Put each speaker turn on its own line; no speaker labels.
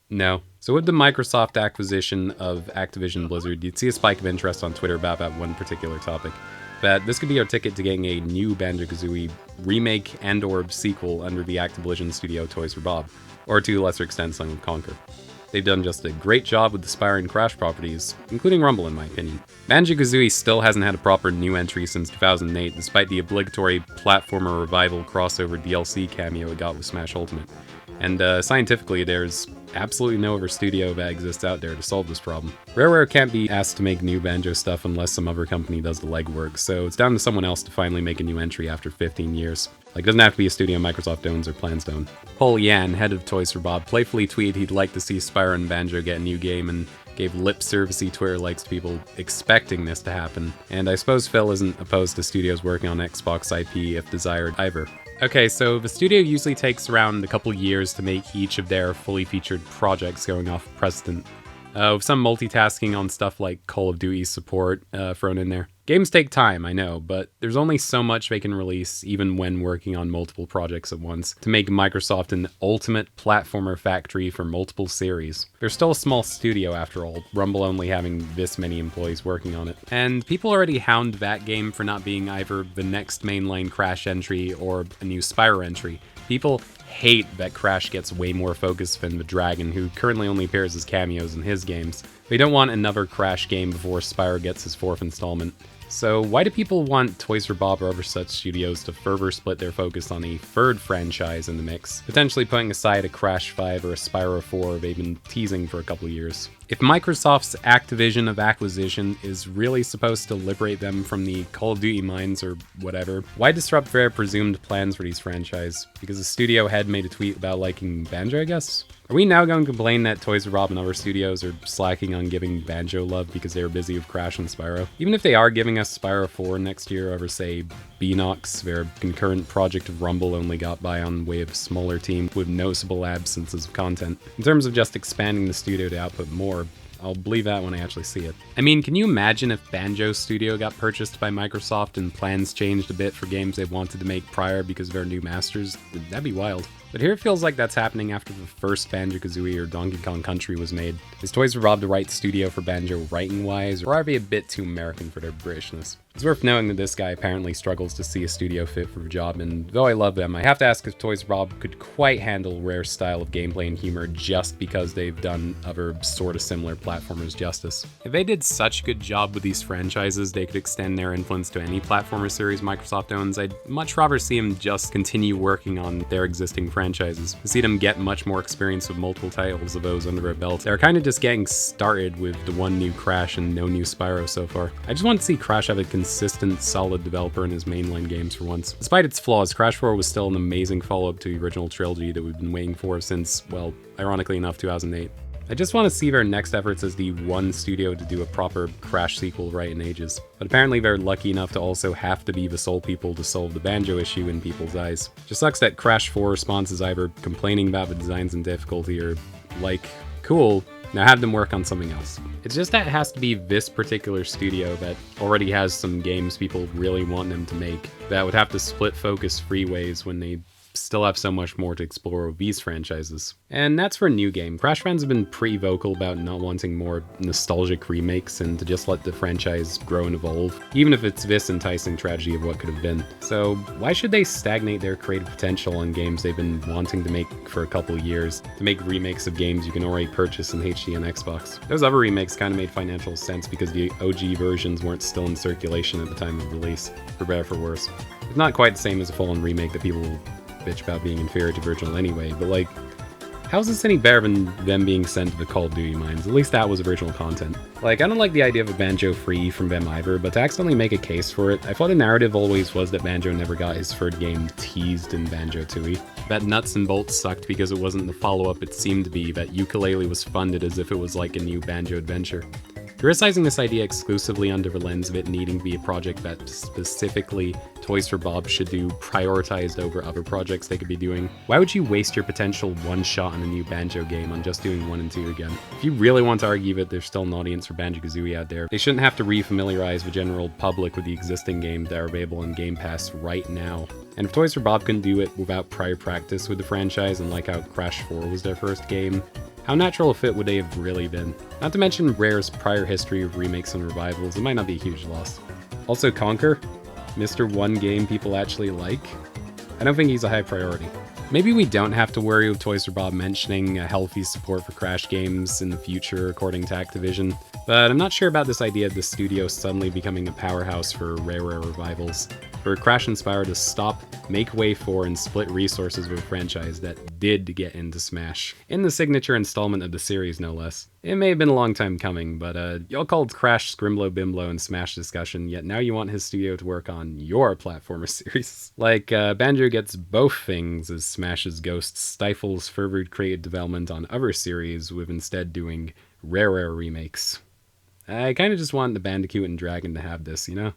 No. So with the Microsoft acquisition of Activision Blizzard, you'd see a spike of interest on Twitter about that one particular topic. That this could be our ticket to getting a new Banjo-Kazooie remake and/or sequel under the Activision studio Toys for Bob, or to a lesser extent, Sun and Conquer. They've done just a great job with the Spyro and Crash properties, including Rumble in my opinion. Banjo-Kazooie still hasn't had a proper new entry since 2008, despite the obligatory platformer revival crossover DLC cameo it got with Smash Ultimate. And scientifically, there's absolutely no other studio that exists out there to solve this problem. Rareware can't be asked to make new Banjo stuff unless some other company does the legwork, so it's down to someone else to finally make a new entry after 15 years. Like, it doesn't have to be a studio Microsoft owns or plans to own. Paul Yan, head of Toys for Bob, playfully tweeted he'd like to see Spyro and Banjo get a new game and gave lip-servicey Twitter likes to people expecting this to happen. And I suppose Phil isn't opposed to studios working on Xbox IP if desired either. Okay, so the studio usually takes around a couple years to make each of their fully featured projects going off precedent, with some multitasking on stuff like Call of Duty support thrown in there. Games take time, I know, but there's only so much they can release, even when working on multiple projects at once, to make Microsoft an ultimate platformer factory for multiple series. They're still a small studio after all, Rumble only having this many employees working on it. And people already hound that game for not being either the next mainline Crash entry or a new Spyro entry. People hate that Crash gets way more focus than the Dragon, who currently only appears as cameos in his games. They don't want another Crash game before Spyro gets his fourth installment. So why do people want Toys for Bob or other such studios to further split their focus on a third franchise in the mix, potentially putting aside a Crash 5 or a Spyro 4 they've been teasing for a couple years? If Microsoft's Activision of acquisition is really supposed to liberate them from the Call of Duty mines or whatever, why disrupt their presumed plans for these franchises? Because the studio head made a tweet about liking Banjo, I guess? Are we now going to complain that Toys for Bob and other studios are slacking on giving Banjo love because they were busy with Crash and Spyro? Even if they are giving us Spyro 4 next year over, say, Beanox, their concurrent project of Rumble only got by on way of smaller team with noticeable absences of content. In terms of just expanding the studio to output more, I'll believe that when I actually see it. I mean, can you imagine if Banjo Studio got purchased by Microsoft and plans changed a bit for games they wanted to make prior because of their new masters? That'd be wild. But here it feels like that's happening after the first Banjo-Kazooie or Donkey Kong Country was made. Is Toys for Bob the right studio for Banjo writing-wise, or are they a bit too American for their Britishness? It's worth knowing that this guy apparently struggles to see a studio fit for the job, and though I love them, I have to ask if Toys for Bob could quite handle Rare's style of gameplay and humor just because they've done other sort of similar platformers justice. If they did such a good job with these franchises, they could extend their influence to any platformer series Microsoft owns. I'd much rather see them just continue working on their existing franchises, to see them get much more experience with multiple titles of those under their belt. They're kind of just getting started with the one new Crash and no new Spyro so far. I just want to see Crash have a consistent, solid developer in his mainline games for once. Despite its flaws, Crash 4 was still an amazing follow-up to the original trilogy that we've been waiting for since, well, ironically enough, 2008. I just want to see their next efforts as the one studio to do a proper Crash sequel right in ages. But apparently they're lucky enough to also have to be the sole people to solve the Banjo issue in people's eyes. Just sucks that Crash 4 response is either complaining about the designs and difficulty or like, cool, now have them work on something else. It's just that it has to be this particular studio that already has some games people really want them to make that would have to split focus freeways when they still have so much more to explore with these franchises. And that's for a new game. Crash fans have been pretty vocal about not wanting more nostalgic remakes and to just let the franchise grow and evolve, even if it's this enticing tragedy of what could have been. So why should they stagnate their creative potential on games they've been wanting to make for a couple of years, to make remakes of games you can already purchase in HD on Xbox? Those other remakes kind of made financial sense because the OG versions weren't still in circulation at the time of release, for better or for worse. It's not quite the same as a full-on remake that people will bitch about being inferior to the original anyway, but like, how's this any better than them being sent to the Call of Duty mines? At least that was original content. Like, I don't like the idea of a Banjo free from them either, but to accidentally make a case for it, I thought the narrative always was that Banjo never got his third game teased in Banjo-Tooie. That Nuts and Bolts sucked because it wasn't the follow-up it seemed to be, that Yooka-Laylee was funded as if it was like a new Banjo adventure. Criticizing this idea exclusively under the lens of it needing to be a project that specifically Toys for Bob should do prioritized over other projects they could be doing. Why would you waste your potential one shot on a new Banjo game on just doing 1 and 2 again? If you really want to argue that there's still an audience for Banjo-Kazooie out there, they shouldn't have to re-familiarize the general public with the existing games that are available on Game Pass right now. And if Toys for Bob couldn't do it without prior practice with the franchise, and like how Crash 4 was their first game, How natural a fit would they have really been? Not to mention Rare's prior history of remakes and revivals, it might not be a huge loss. Also Conker, Mr. One game people actually like. I don't think he's a high priority. Maybe we don't have to worry with Toys for Bob mentioning a healthy support for Crash games in the future, according to Activision, but I'm not sure about this idea of the studio suddenly becoming a powerhouse for rare revivals. For Crash and Spyro to stop, make way for, and split resources with a franchise that did get into Smash. In the signature installment of the series, no less. It may have been a long time coming, but y'all called Crash Scrimblow Bimbo in Smash discussion, yet now you want his studio to work on your platformer series. Like, Banjo gets both things as Smash's Ghost stifles further creative development on other series with instead doing rare remakes. I kinda just want the Bandicoot and Dragon to have this, you know?